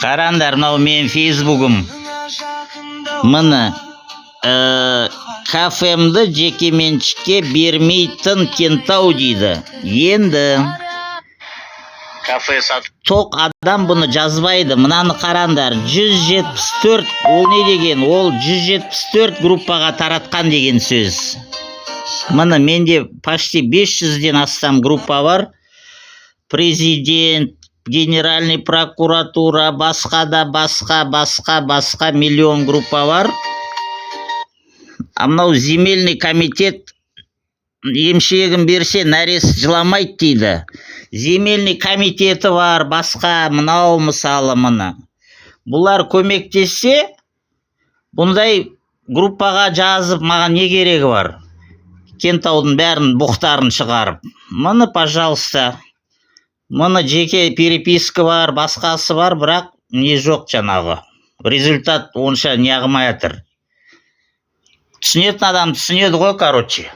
Қараңдар, мынау мен Фейсбугым. Міне кафемді жекеменшікке бермейтін Кентау дейді. Енді кафе сатып тоқ адам бұны жазбайды. Мынаны қараңдар, 174, ол не деген? Ол 174 группаға таратқан деген сөз. Міне менде почти 500-ден астам группа бар. Президент, генеральный прокуратура, басқа миллион группа бар. Мынау земельный комитет емшегін берсе нәрес жыламайды дейді. Земельный комитеті бар, басқа мынау мысалы мына. Бұлар көмектессе, бұндай группаға жазып маған не керегі бар? Кентаудың бәрін бұқтарын шығарып. Мұны, пожалуйста. Мұны жеке переписка бар, басқасы бар, бірақ не жоқ жаңағы. Результат онша неғымай атыр. Түсінетін адам түсінеді ғой, короче.